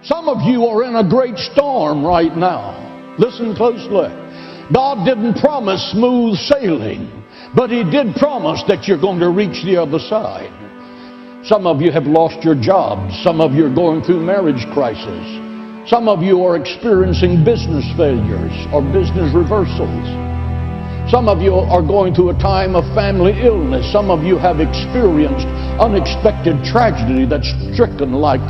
Some of you are in a great storm right now. Listen closely. God didn't promise smooth sailing, but He did promise that you're going to reach the other side. Some of you have lost your jobs. Some of you are going through marriage crisis. Some of you are experiencing business failures or business reversals. Some of you are going through a time of family illness. Some of you have experienced unexpected tragedy that's stricken like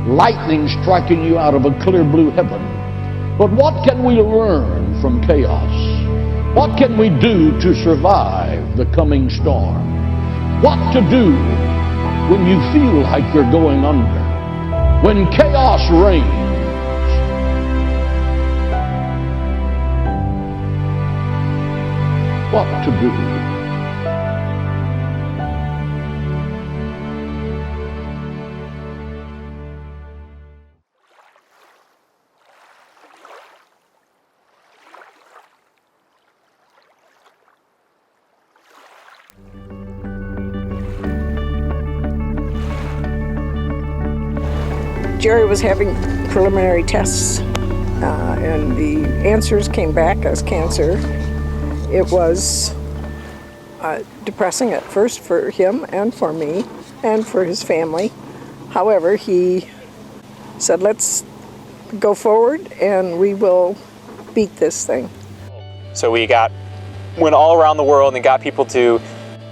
lightning striking you out of a clear blue heaven. But what can we learn from chaos? What can we do to survive the coming storm? What to do when you feel like you're going under? When chaos reigns? What to do? Jerry was having preliminary tests, and the answers came back as cancer. It was depressing at first for him and for me and for his family. However, he said, let's go forward and we will beat this thing. So we went all around the world and got people to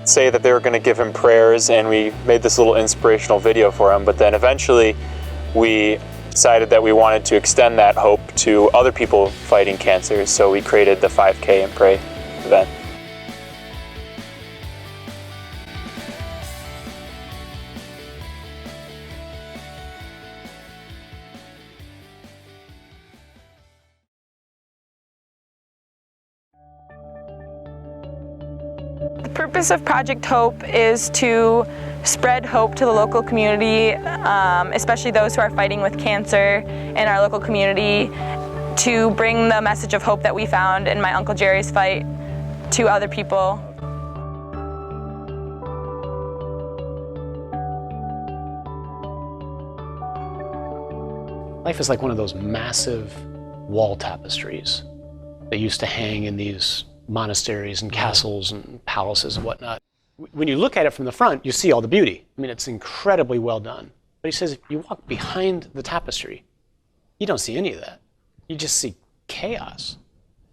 say that they were going to give him prayers, and we made this little inspirational video for him. But then eventually we decided that we wanted to extend that hope to other people fighting cancer, so we created the 5K and Pray event. The purpose of Project Hope is to spread hope to the local community, especially those who are fighting with cancer in our local community, to bring the message of hope that we found in my Uncle Jerry's fight to other people. Life is like one of those massive wall tapestries that used to hang in these monasteries and castles and palaces and whatnot. When you look at it from the front, you see all the beauty. I mean, it's incredibly well done. But he says, if you walk behind the tapestry, you don't see any of that. You just see chaos.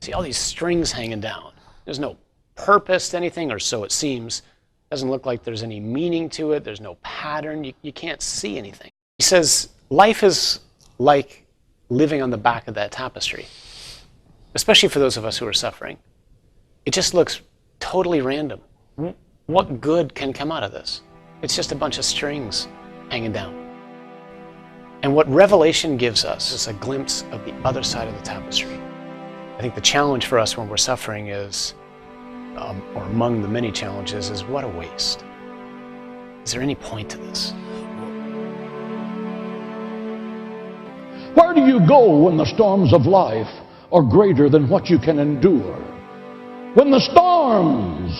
See all these strings hanging down. There's no purpose to anything, or so it seems. Doesn't look like there's any meaning to it. There's no pattern. You can't see anything. He says, life is like living on the back of that tapestry, especially for those of us who are suffering. It just looks totally random. What good can come out of this? It's just a bunch of strings hanging down. And what Revelation gives us is a glimpse of the other side of the tapestry. I think the challenge for us when we're suffering is, or among the many challenges, is what a waste. Is there any point to this? Where do you go when the storms of life are greater than what you can endure? When the storms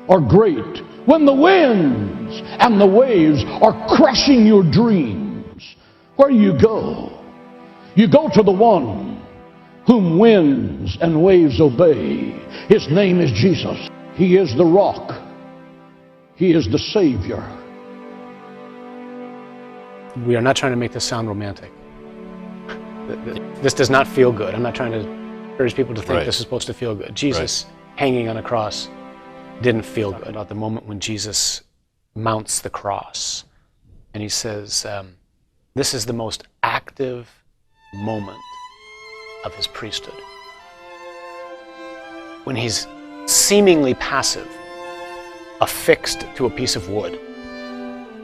are great, when the winds and the waves are crushing your dreams, where do you go? You go to the one whom winds and waves obey. His name is Jesus. He is the rock. He is the Savior. We are not trying to make this sound romantic. This does not feel good. I'm not trying to encourage people to think this is supposed to feel good. Jesus hanging on a cross didn't feel good. About the moment when Jesus mounts the cross and he says, this is the most active moment of his priesthood. When he's seemingly passive, affixed to a piece of wood,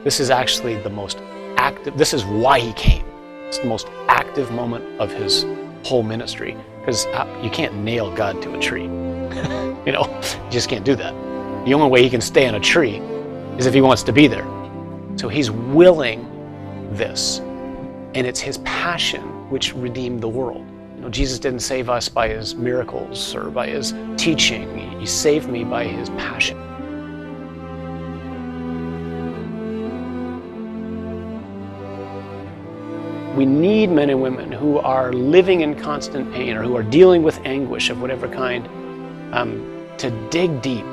this is actually the most active. This is why he came. It's the most active moment of his whole ministry, because you can't nail God to a tree. You just can't do that. The only way he can stay on a tree is if he wants to be there. So he's willing this, and it's his passion which redeemed the world. Jesus didn't save us by his miracles or by his teaching. He saved me by his passion. We need men and women who are living in constant pain or who are dealing with anguish of whatever kind, to dig deep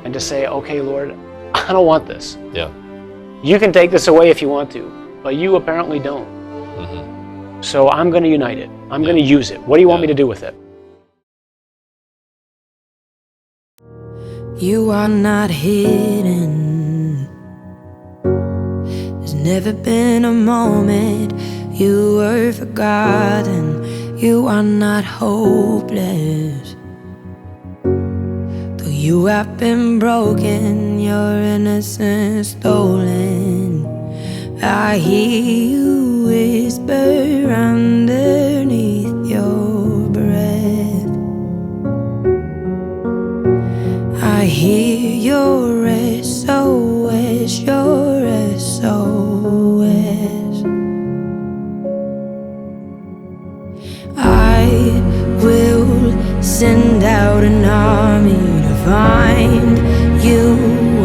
and to say, okay, Lord, I don't want this. Yeah. You can take this away if you want to, but you apparently don't. Mm-hmm. So I'm going to unite it. I'm going to use it. What do you want me to do with it? You are not hidden. There's never been a moment you were forgotten. You are not hopeless. Though you have been broken, your innocence stolen, I hear you whisper underneath your breath. I hear your SOS, your SOS. I will send out an army to find you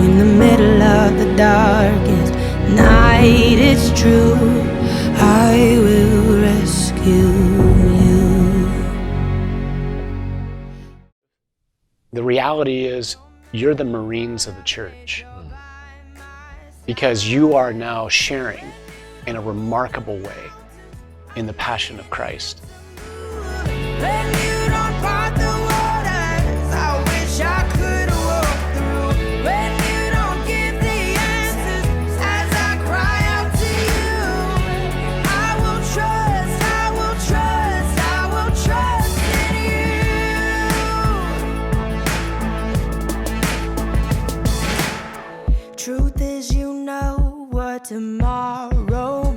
in the middle of the darkest night. It's true, I will rescue you. The reality is, you're the Marines of the church, because you are now sharing in a remarkable way in the passion of Christ. Truth is, you know what tomorrow